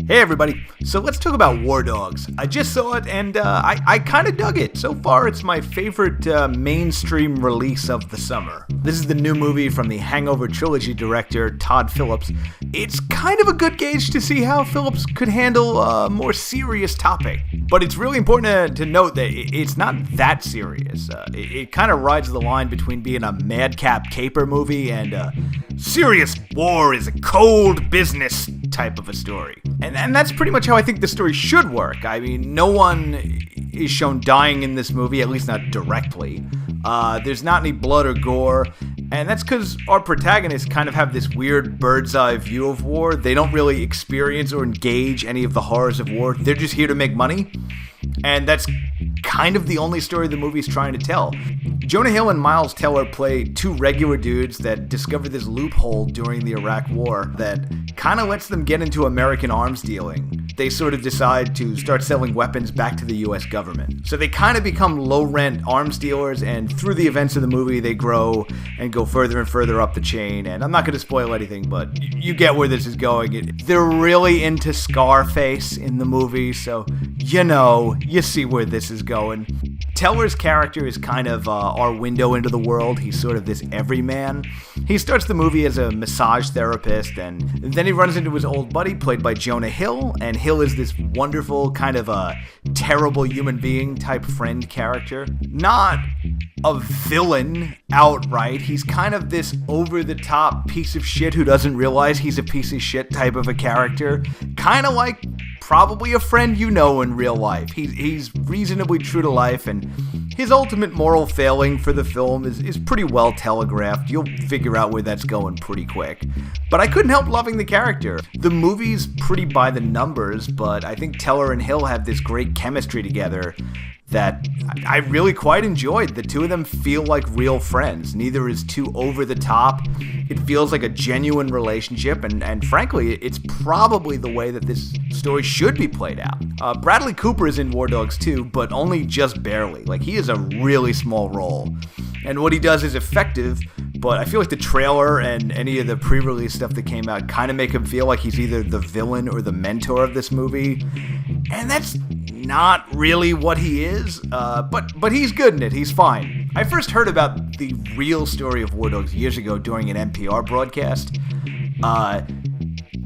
Hey everybody, so let's talk about War Dogs. I just saw it and I kind of dug it. So far it's my favorite mainstream release of the summer. This is the new movie from the Hangover trilogy director Todd Phillips. It's kind of a good gauge to see how Phillips could handle a more serious topic. But it's really important to note that it's not that serious. It kind of rides the line between being a madcap caper movie and serious war is a cold business type of a story. And that's pretty much how I think the story should work. I mean, no one is shown dying in this movie, at least not directly. There's not any blood or gore, and that's because our protagonists kind of have this weird bird's eye view of war. They don't really experience or engage any of the horrors of war. They're just here to make money, and that's kind of the only story the movie's trying to tell. Jonah Hill and Miles Teller play two regular dudes that discover this loophole during the Iraq War that kind of lets them get into American arms dealing. They sort of decide to start selling weapons back to the US government. So they kind of become low-rent arms dealers, and through the events of the movie, they grow and go further and further up the chain. And I'm not going to spoil anything, but you get where this is going. They're really into Scarface in the movie, so you see where this is going. Teller's character is kind of our window into the world. He's sort of this everyman. He starts the movie as a massage therapist, and then he runs into his old buddy, played by Jonah Hill, and Hill is this wonderful, kind of a terrible human being type friend character. Not a villain outright. He's kind of this over-the-top piece of shit who doesn't realize he's a piece of shit type of a character. Kind of like probably a friend you know in real life. He's reasonably true to life, and his ultimate moral failing for the film is pretty well telegraphed. You'll figure out where that's going pretty quick. But I couldn't help loving the character. The movie's pretty by the numbers, but I think Teller and Hill have this great chemistry together that I really quite enjoyed. The two of them feel like real friends. Neither is too over the top. It feels like a genuine relationship, and frankly, it's probably the way that this story should be played out. Bradley Cooper is in War Dogs too, but only just barely. Like, he is a really small role. And what he does is effective, but I feel like the trailer and any of the pre-release stuff that came out kind of make him feel like he's either the villain or the mentor of this movie. And that's not really what he is, but he's good in it. He's fine. I first heard about the real story of War Dogs years ago during an NPR broadcast,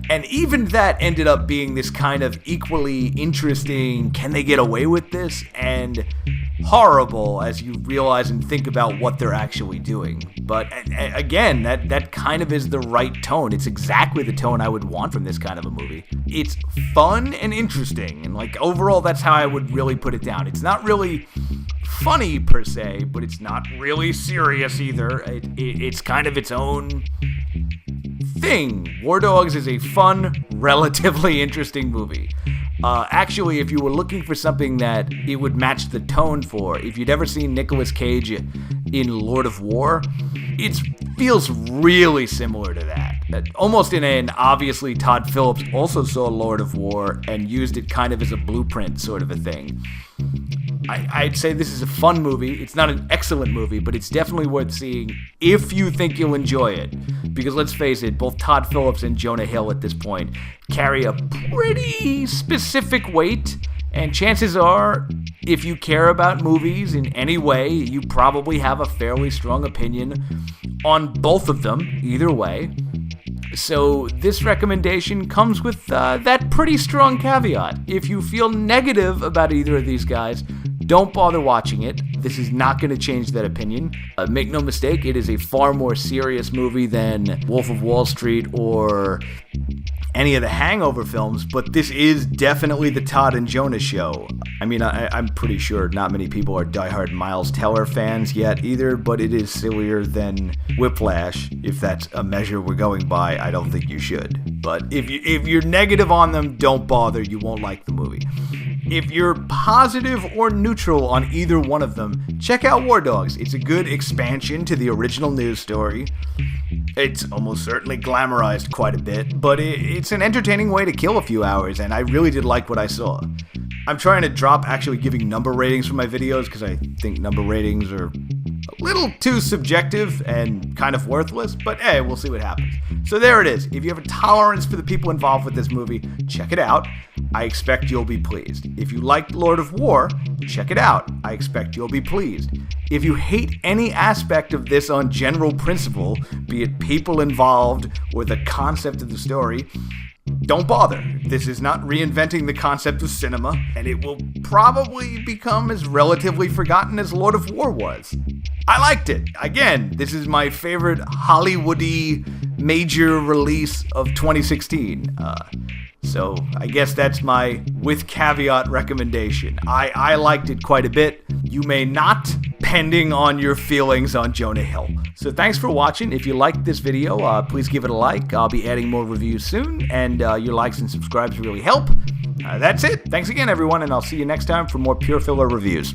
and even that ended up being this kind of equally interesting, can they get away with this, and horrible as you realize and think about what they're actually doing. But again, that kind of is the right tone. It's exactly the tone I would want from this kind of a movie. It's fun and interesting, and like overall that's how I would really put it down. It's not really funny per se, but it's not really serious either. It's kind of its own thing. War Dogs is a fun, relatively interesting movie. Actually, if you were looking for something that it would match the tone for, if you'd ever seen Nicolas Cage in Lord of War, it feels really similar to that. Almost in an obviously Todd Phillips also saw Lord of War and used it kind of as a blueprint sort of a thing. I'd say this is a fun movie. It's not an excellent movie, but it's definitely worth seeing if you think you'll enjoy it. Because let's face it, both Todd Phillips and Jonah Hill at this point carry a pretty specific weight, and chances are, if you care about movies in any way, you probably have a fairly strong opinion on both of them, either way. So this recommendation comes with that pretty strong caveat. If you feel negative about either of these guys, don't bother watching it. This is not going to change that opinion. Make no mistake, it is a far more serious movie than Wolf of Wall Street or any of the Hangover films, but this is definitely the Todd and Jonah show. I mean, I'm pretty sure not many people are diehard Miles Teller fans yet either, but it is sillier than Whiplash. If that's a measure we're going by, I don't think you should. But if you're negative on them, don't bother. You won't like the movie. If you're positive or neutral on either one of them, check out War Dogs. It's a good expansion to the original news story. It's almost certainly glamorized quite a bit, but it's an entertaining way to kill a few hours, and I really did like what I saw. I'm trying to drop actually giving number ratings for my videos because I think number ratings are Little too subjective and kind of worthless, but hey, we'll see what happens. So there it is. If you have a tolerance for the people involved with this movie, check it out. I expect you'll be pleased. If you liked Lord of War, check it out. I expect you'll be pleased. If you hate any aspect of this on general principle, be it people involved or the concept of the story, don't bother. This is not reinventing the concept of cinema, and it will probably become as relatively forgotten as Lord of War was. I liked it. Again, this is my favorite Hollywoody major release of 2016. So I guess that's my with caveat recommendation. I liked it quite a bit. You may not, pending on your feelings on Jonah Hill. So thanks for watching. If you liked this video, please give it a like. I'll be adding more reviews soon, and your likes and subscribes really help. That's it. Thanks again, everyone, and I'll see you next time for more PureFiller reviews.